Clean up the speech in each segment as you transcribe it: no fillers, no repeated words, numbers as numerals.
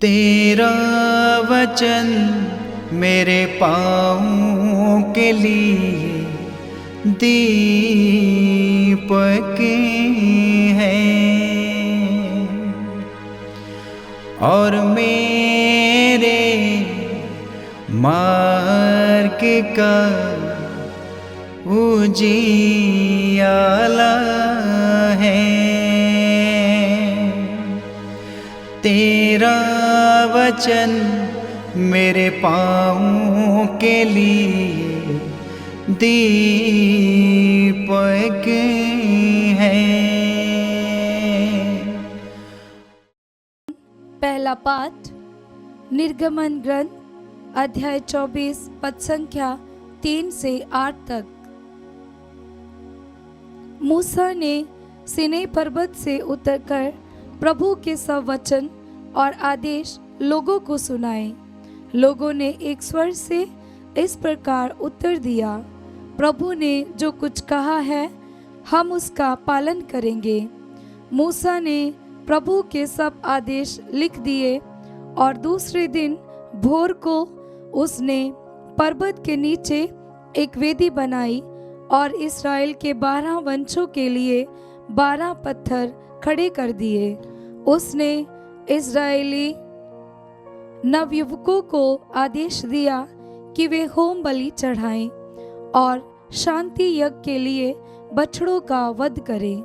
तेरा वचन मेरे पाँव के लिए दीपक है और मेरे मार्ग का उजियाला है। तेरा वचन मेरे पाँव के लिए दीपक है। पहला पाठ निर्गमन ग्रंथ अध्याय 24 पद संख्या 3 से 8 तक। मूसा ने सीनै पर्वत से उतरकर प्रभु के सब वचन और आदेश लोगों को सुनाए। लोगों ने एक स्वर से इस प्रकार उत्तर दिया, प्रभु ने जो कुछ कहा है हम उसका पालन करेंगे। मूसा ने प्रभु के सब आदेश लिख दिए और दूसरे दिन भोर को उसने पर्वत के नीचे एक वेदी बनाई और इस्राएल के 12 वंशों के लिए 12 पत्थर खड़े कर दिए। उसने इस्राएली नवयुवकों को आदेश दिया कि वे होम बलि चढ़ाएं और शांति यज्ञ के लिए बछड़ों का वध करें।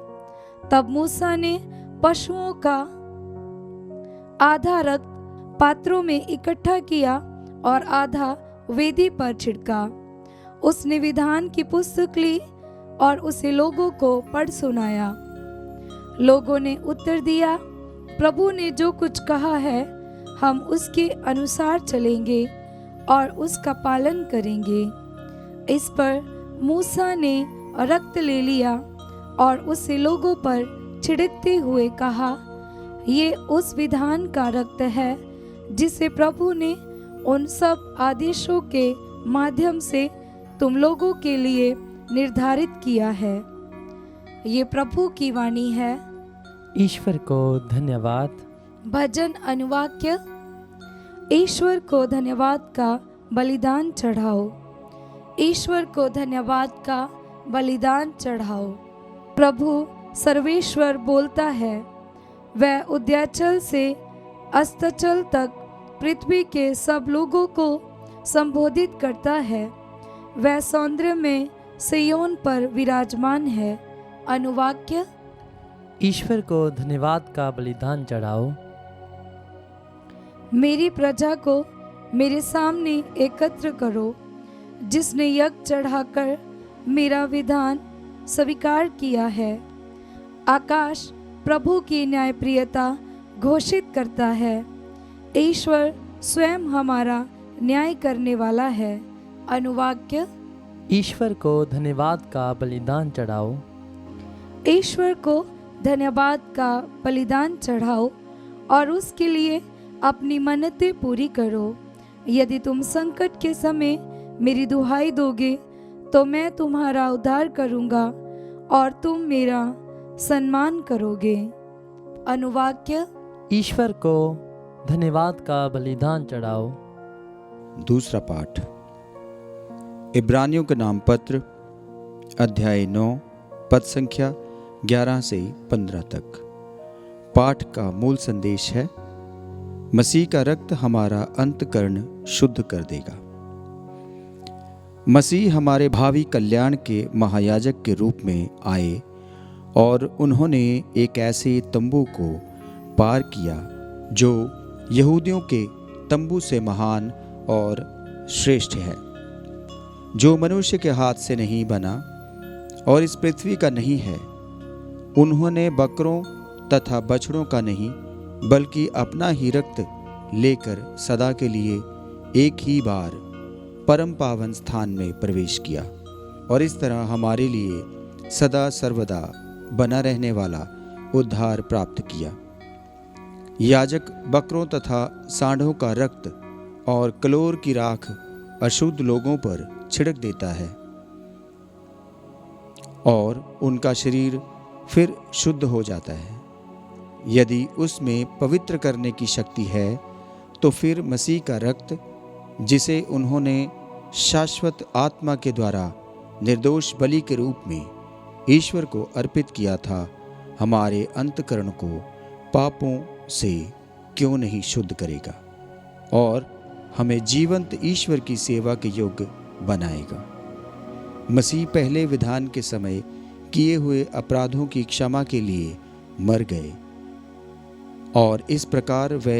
तब मूसा ने पशुओं का आधा रक्त पात्रों में इकट्ठा किया और आधा वेदी पर छिड़का। उसने विधान की पुस्तक ली और उसे लोगों को पढ़ सुनाया। लोगों ने उत्तर दिया, प्रभु ने जो कुछ कहा है हम उसके अनुसार चलेंगे और उसका पालन करेंगे। इस पर मूसा ने रक्त ले लिया और उसे लोगों पर छिड़कते हुए कहा, ये उस विधान का रक्त है जिसे प्रभु ने उन सब आदेशों के माध्यम से तुम लोगों के लिए निर्धारित किया है। ये प्रभु की वाणी है। ईश्वर को धन्यवाद। भजन अनुवाक्य। ईश्वर को धन्यवाद का बलिदान चढ़ाओ। ईश्वर को धन्यवाद का बलिदान चढ़ाओ। प्रभु सर्वेश्वर बोलता है, वह उदयाचल से अस्ताचल तक पृथ्वी के सब लोगों को संबोधित करता है। वह सौंदर्य में सिय्योन पर विराजमान है। अनुवाक्य। ईश्वर को धन्यवाद का बलिदान चढ़ाओ। मेरी प्रजा को मेरे सामने एकत्र करो, जिसने यज्ञ चढ़ाकर मेरा विधान स्वीकार किया है। आकाश प्रभु की न्यायप्रियता घोषित करता है। ईश्वर स्वयं हमारा न्याय करने वाला है। अनुवाक्य। ईश्वर को धन्यवाद का बलिदान चढ़ाओ। ईश्वर को धन्यवाद का बलिदान चढ़ाओ और उसके लिए अपनी मन्नतें पूरी करो। यदि तुम संकट के समय मेरी दुहाई दोगे तो मैं तुम्हारा उद्धार करूंगा और तुम मेरा सम्मान करोगे। अनुवाक्य। ईश्वर को धन्यवाद का बलिदान चढ़ाओ। दूसरा पाठ इब्रानियों का नाम पत्र अध्याय 9 पद संख्या 11 से 15 तक। पाठ का मूल संदेश है, मसीह का रक्त हमारा अंतःकरण शुद्ध कर देगा। मसीह हमारे भावी कल्याण के महायाजक के रूप में आए और उन्होंने एक ऐसे तंबू को पार किया जो यहूदियों के तंबू से महान और श्रेष्ठ है, जो मनुष्य के हाथ से नहीं बना और इस पृथ्वी का नहीं है। उन्होंने बकरों तथा बछड़ों का नहीं बल्कि अपना ही रक्त लेकर सदा के लिए एक ही बार परम पावन स्थान में प्रवेश किया और इस तरह हमारे लिए सदा सर्वदा बना रहने वाला उद्धार प्राप्त किया। याजक बकरों तथा सांडों का रक्त और कलोर की राख अशुद्ध लोगों पर छिड़क देता है और उनका शरीर फिर शुद्ध हो जाता है। यदि उसमें पवित्र करने की शक्ति है तो फिर मसीह का रक्त, जिसे उन्होंने शाश्वत आत्मा के द्वारा निर्दोष बलि के रूप में ईश्वर को अर्पित किया था, हमारे अंतःकरण को पापों से क्यों नहीं शुद्ध करेगा और हमें जीवंत ईश्वर की सेवा के योग्य बनाएगा। मसीह पहले विधान के समय किए हुए अपराधों की क्षमा के लिए मर गए और इस प्रकार वे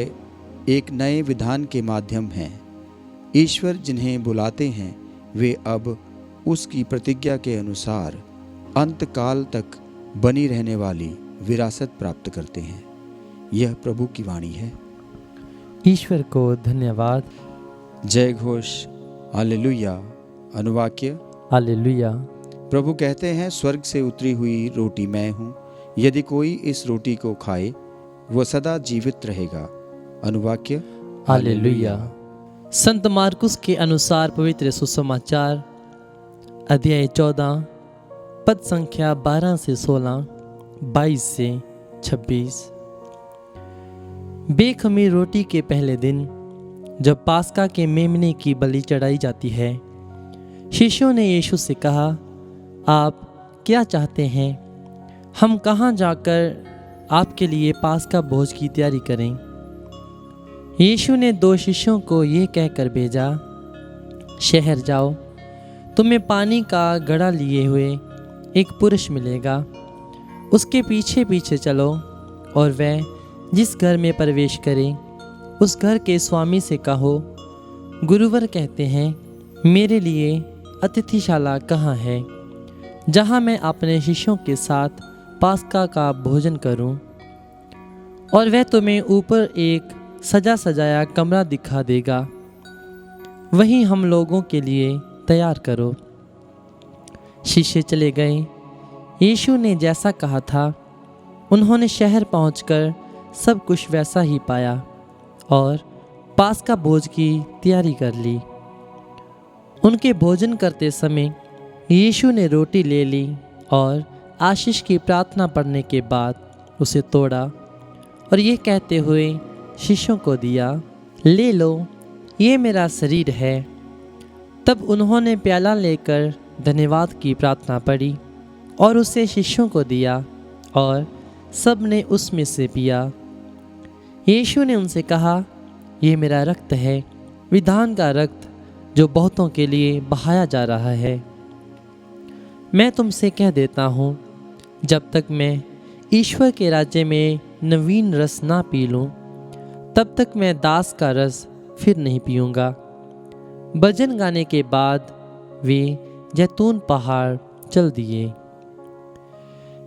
एक नए विधान के माध्यम हैं। ईश्वर जिन्हें बुलाते हैं वे अब उसकी प्रतिज्ञा के अनुसार अंतकाल तक बनी रहने वाली विरासत प्राप्त करते हैं। यह प्रभु की वाणी है। ईश्वर को धन्यवाद। जय घोष हालेलुया। अनुवाक्य। हालेलुया। प्रभु कहते हैं, स्वर्ग से उतरी हुई रोटी मैं हूँ, यदि कोई इस रोटी को खाए वह सदा जीवित रहेगा। अनुवाक्य। हालेलुया। संत मार्कुस के अनुसार पवित्र सुसमाचार अध्याय 14 पद संख्या 12 से 16, 22 से 26। बेखमीर रोटी के पहले दिन जब पास्का के मेमने की बलि चढ़ाई जाती है, शिष्यों ने यीशु से कहा, आप क्या चाहते हैं? हम कहाँ जाकर आपके लिए पास्का भोज की तैयारी करें? यीशु ने 2 शिष्यों को यह कहकर भेजा, शहर जाओ, तुम्हें पानी का घड़ा लिए हुए एक पुरुष मिलेगा, उसके पीछे पीछे चलो और वह जिस घर में प्रवेश करे उस घर के स्वामी से कहो, गुरुवर कहते हैं, मेरे लिए अतिथिशाला कहाँ है, जहाँ मैं अपने शिष्यों के साथ पास्का का भोजन करूं? और वह तुम्हें ऊपर एक सजा सजाया कमरा दिखा देगा, वहीं हम लोगों के लिए तैयार करो। शिष्य चले गए। यीशु ने जैसा कहा था, उन्होंने शहर पहुंचकर सब कुछ वैसा ही पाया और पास्का भोज की तैयारी कर ली। उनके भोजन करते समय यीशु ने रोटी ले ली और आशीष की प्रार्थना पढ़ने के बाद उसे तोड़ा और ये कहते हुए शिष्यों को दिया, ले लो, ये मेरा शरीर है। तब उन्होंने प्याला लेकर धन्यवाद की प्रार्थना पढ़ी और उसे शिष्यों को दिया और सब ने उसमें से पिया। यीशु ने उनसे कहा, ये मेरा रक्त है, विधान का रक्त, जो बहुतों के लिए बहाया जा रहा है। मैं तुमसे कह देता हूँ, जब तक मैं ईश्वर के राज्य में नवीन रस ना पी लूँ, तब तक मैं दास का रस फिर नहीं पीऊँगा। भजन गाने के बाद वे जैतून पहाड़ चल दिए।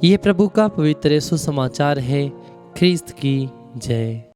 ये प्रभु का पवित्र सुसमाचार है। ख्रीस्त की जय।